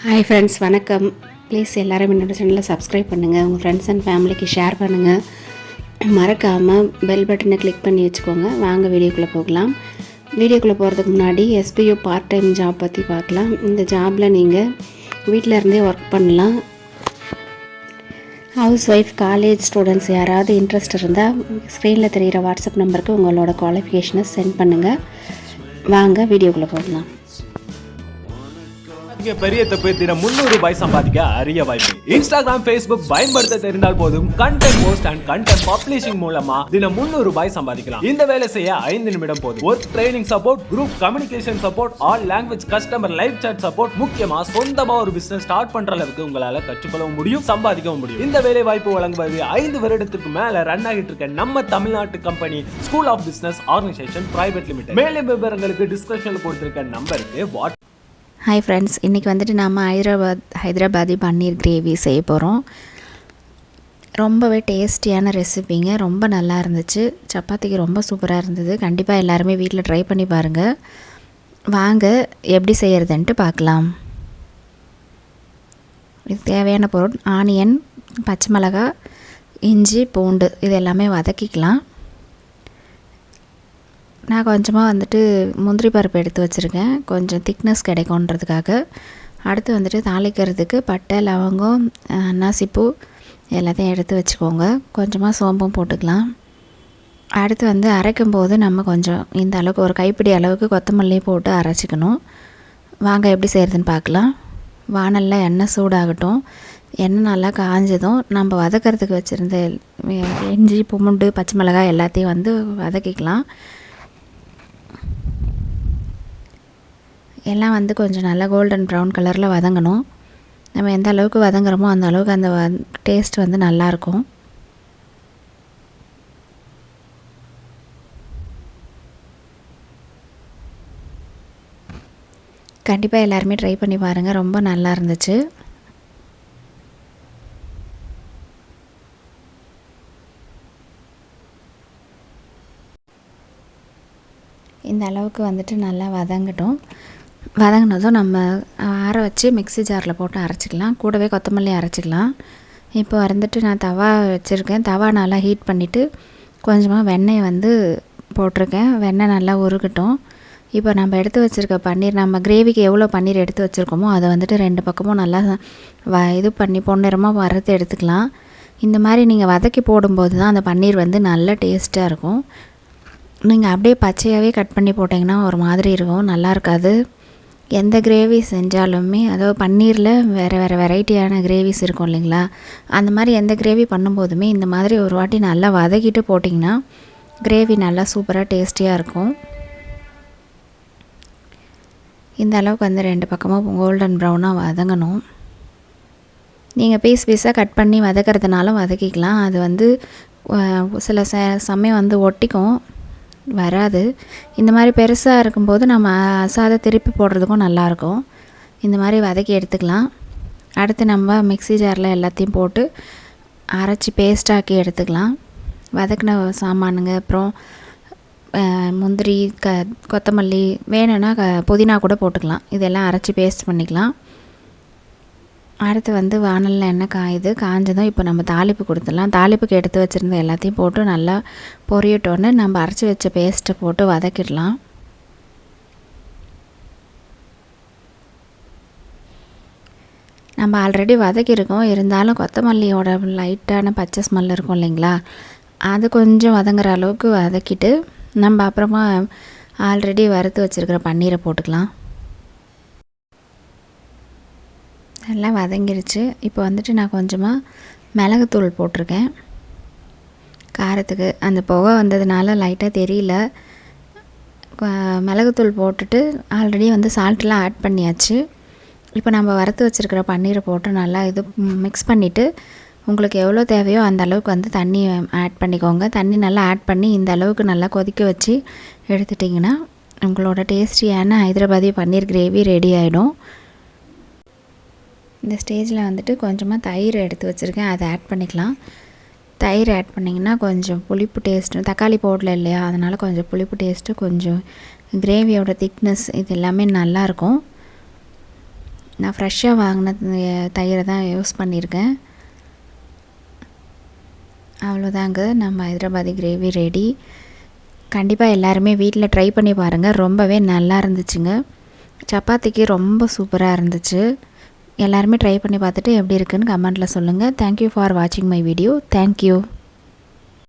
Hi friends, வணக்கம். Please எல்லோரும் என்னோட சேனலை சப்ஸ்கிரைப் பண்ணுங்கள், உங்கள் ஃப்ரெண்ட்ஸ் அண்ட் ஃபேமிலிக்கு ஷேர் பண்ணுங்கள். மறக்காமல் பெல் பட்டனை கிளிக் பண்ணி வச்சுக்கோங்க. வாங்க வீடியோக்குள்ளே போகலாம். வீடியோக்குள்ளே போகிறதுக்கு முன்னாடி எஸ்பியூ பார்ட் டைம் ஜாப் பற்றி பார்க்கலாம். இந்த ஜாபில் நீங்கள் வீட்டில் இருந்தே ஒர்க் பண்ணலாம். ஹவுஸ் ஒய்ஃப், காலேஜ் ஸ்டூடெண்ட்ஸ் யாராவது இன்ட்ரெஸ்ட் இருந்தால் ஸ்க்ரீனில் தெரிகிற வாட்ஸ்அப் நம்பருக்கு உங்களோட குவாலிஃபிகேஷனை சென்ட் பண்ணுங்கள். வாங்க வீடியோக்குள்ளே போகலாம். பெரிய தப்பு. தினம் ₹300 சம்பாதிக்க அரிய வாய்ப்பு. இன்ஸ்டாகிராம், Facebook பயன்படுத்த தெரிந்தால் போதும் content post and content publishing மூலமா தினம் ₹300 சம்பாதிக்கலாம். இந்த வேலை செய்ய 5 நிமிடம் போதும். Work training support, group communication support, all language customer live chat support, முக்கியமா சொந்தமா ஒரு பிசினஸ் ஸ்டார்ட் பண்ற அளவுக்கு உங்களால கற்றுக்கொள்ளவும் முடியும், சம்பாதிக்கவும் முடியும். இந்த வேலை வாய்ப்பு வழங்குவது 5 வருடத்துக்கு மேல ரன் ஆகிட்டு இருக்க நம்ம தமிழ்நாட்டு company school of business organisation private limited. மேலும் விவரங்களுக்கு டிஸ்கிரிப்ஷன்ல கொடுத்திருக்க நம்பருக்கு ஹாய் ஃப்ரெண்ட்ஸ், இன்றைக்கி வந்துட்டு நம்ம ஹைதராபாதி பன்னீர் கிரேவி செய்ய போகிறோம். ரொம்பவே டேஸ்டியான ரெசிபிங்க. ரொம்ப நல்லா இருந்துச்சு. சப்பாத்திக்கு ரொம்ப சூப்பராக இருந்தது. கண்டிப்பாக எல்லாருமே வீட்டில் ட்ரை பண்ணி பாருங்கள். வாங்க எப்படி செய்கிறதுன்ட்டு பார்க்கலாம். இது தேவையான பொருள்: ஆனியன், பச்சை மிளகாய், இஞ்சி, பூண்டு, இது எல்லாமே வதக்கிக்கலாம். நான் கொஞ்சமாக வந்துட்டு முந்திரி பருப்பு எடுத்து வச்சுருக்கேன், கொஞ்சம் திக்னஸ் கிடைக்கும்ன்றதுக்காக. அடுத்து வந்துட்டு தாளிக்கிறதுக்கு பட்டை, லவங்கம், அன்னாசிப்பூ எல்லாத்தையும் எடுத்து வச்சுக்கோங்க. கொஞ்சமாக சோம்பும் போட்டுக்கலாம். அடுத்து வந்து அரைக்கும் போது நம்ம கொஞ்சம் இந்த அளவுக்கு ஒரு கைப்பிடி அளவுக்கு கொத்தமல்லி போட்டு அரைச்சிக்கணும். வாங்க எப்படி செய்கிறதுன்னு பார்க்கலாம். வானலில் எண்ணெய் சூடாகட்டும். எண்ணெய் நல்லா காஞ்சதும் நம்ம வதக்கிறதுக்கு வச்சுருந்த இஞ்சி, பூண்டு, பச்சை மிளகாய் எல்லாத்தையும் வந்து வதக்கிக்கலாம். எல்லாம் வந்து கொஞ்சம் நல்லா கோல்டன் ப்ரௌன் கலரில் வதங்கணும். நம்ம எந்த அளவுக்கு வதங்குறோமோ அந்த அளவுக்கு அந்த டேஸ்ட் வந்து நல்லாயிருக்கும். கண்டிப்பாக எல்லாருமே ட்ரை பண்ணி பாருங்கள். ரொம்ப நல்லா இருந்துச்சு. இந்த அளவுக்கு வந்துட்டு நல்லா வதங்கட்டும். வதங்கினதும் நம்ம ஆற வச்சு மிக்ஸி ஜாரில் போட்டு அரைச்சிக்கலாம். கூடவே கொத்தமல்லி அரைச்சிக்கலாம். இப்போ வந்துட்டு நான் தவா வச்சுருக்கேன். தவா நல்லா ஹீட் பண்ணிவிட்டு கொஞ்சமாக வெண்ணெய் வந்து போட்டிருக்கேன். வெண்ணெய் நல்லா உருகட்டும். இப்போ நம்ம எடுத்து வச்சுருக்க பன்னீர், நம்ம கிரேவிக்கு எவ்வளோ பன்னீர் எடுத்து வச்சுருக்கோமோ அதை வந்துட்டு 2 பக்கமும் நல்லா இது பண்ணி பொன்னிறமாக வறுத்து எடுத்துக்கலாம். இந்த மாதிரி நீங்கள் வதக்கி போடும்போது தான் அந்த பன்னீர் வந்து நல்ல டேஸ்ட்டாக இருக்கும். நீங்கள் அப்படியே பச்சையாகவே கட் பண்ணி போட்டிங்கன்னா ஒரு மாதிரி இருக்கும், நல்லா இருக்காது. எந்த கிரேவி செஞ்சாலுமே, அதாவது பன்னீரில் வேறு வெரைட்டியான கிரேவிஸ் இருக்கும் இல்லைங்களா, அந்த மாதிரி எந்த கிரேவி பண்ணும்போதுமே இந்த மாதிரி ஒரு வாட்டி நல்லா வதக்கிட்டு போட்டிங்கன்னா கிரேவி நல்லா சூப்பராக டேஸ்டியாக இருக்கும். இந்த அளவுக்கு வந்து 2 பக்கமும் கோல்டன் ப்ரௌனாக வதங்கணும். நீங்கள் பீஸாக கட் பண்ணி வதக்கிறதுனாலும் வதக்கிக்கலாம். அது வந்து சில சமயம் வந்து ஒட்டிக்கும், வராது. இந்த மாதிரி பெருசாக இருக்கும்போது நம்ம சாதத்தை திருப்பி போடுறதுக்கும் நல்லாயிருக்கும். இந்த மாதிரி வதக்கி எடுத்துக்கலாம். அடுத்து நம்ம மிக்ஸி ஜாரில் எல்லாத்தையும் போட்டு அரைச்சி பேஸ்டாக்கி எடுத்துக்கலாம். வதக்கின சாமானுங்க, அப்புறம் முந்திரி, கொத்தமல்லி, வேணும்னா புதினா கூட போட்டுக்கலாம். இதெல்லாம் அரைச்சி பேஸ்ட் பண்ணிக்கலாம். அடுத்து வந்து வானலில் எண்ணெய் காயுது. காஞ்சதும் இப்போ நம்ம தாளிப்பு கொடுத்துடலாம். தாளிப்புக்கு எடுத்து வச்சுருந்த எல்லாத்தையும் போட்டு நல்லா பொரியட்டோன்னு நம்ம அரைச்சி வச்ச பேஸ்ட்டை போட்டு வதக்கிடலாம். நம்ம ஆல்ரெடி வதக்கியிருக்கோம், இருந்தாலும் கொத்தமல்லியோட லைட்டான பச்சை ஸ்மெல் இருக்கும் இல்லைங்களா, அது கொஞ்சம் வதங்குற அளவுக்கு வதக்கிட்டு நம்ம அப்புறமா ஆல்ரெடி வறுத்து வச்சுருக்கிற பன்னீரை போட்டுக்கலாம். நல்லா வதங்கிருச்சு. இப்போ வந்துட்டு நான் கொஞ்சமாக மிளகுத்தூள் போட்டிருக்கேன். காரத்துக்கு அந்த புகை வந்ததுனால லைட்டாக தெரியல. மிளகுத்தூள் போட்டுட்டு ஆல்ரெடி வந்து சால்ட்டெலாம் ஆட் பண்ணியாச்சு. இப்போ நம்ம வறுத்து வச்சுருக்கிற பன்னீரை போட்டு நல்லா இது மிக்ஸ் பண்ணிவிட்டு உங்களுக்கு எவ்வளோ தேவையோ அந்த அளவுக்கு வந்து தண்ணி ஆட் பண்ணிக்கோங்க. தண்ணி நல்லா ஆட் பண்ணி இந்த அளவுக்கு நல்லா கொதிக்க வச்சு எடுத்துட்டிங்கன்னா உங்களோட டேஸ்டியான ஹைதராபாதி பன்னீர் கிரேவி ரெடி ஆகிடும். இந்த ஸ்டேஜில் வந்துட்டு கொஞ்சமாக தயிர் எடுத்து வச்சுருக்கேன், அதை ஆட் பண்ணிக்கலாம். தயிர் ஆட் பண்ணிங்கன்னா கொஞ்சம் புளிப்பு டேஸ்ட்டு, தக்காளி போடல இல்லையா, அதனால் கொஞ்சம் புளிப்பு டேஸ்ட்டு, கொஞ்சம் கிரேவியோட திக்னஸ் இது எல்லாமே நல்லாயிருக்கும். நான் ஃப்ரெஷ்ஷாக வாங்கின தயிரை தான் யூஸ் பண்ணியிருக்கேன். அவ்வளோதாங்க, நம்ம ஹைதராபாதி கிரேவி ரெடி. கண்டிப்பாக எல்லாருமே வீட்டில் ட்ரை பண்ணி பாருங்கள், ரொம்பவே நல்லா இருந்துச்சுங்க. சப்பாத்திக்கு ரொம்ப சூப்பராக இருந்துச்சு. எல்லாருமே ட்ரை பண்ணி பார்த்துட்டு எப்படி இருக்குன்னு கமெண்ட்டில் சொல்லுங்கள். தேங்க்யூ ஃபார் வாட்சிங் மை வீடியோ. தேங்க்யூ.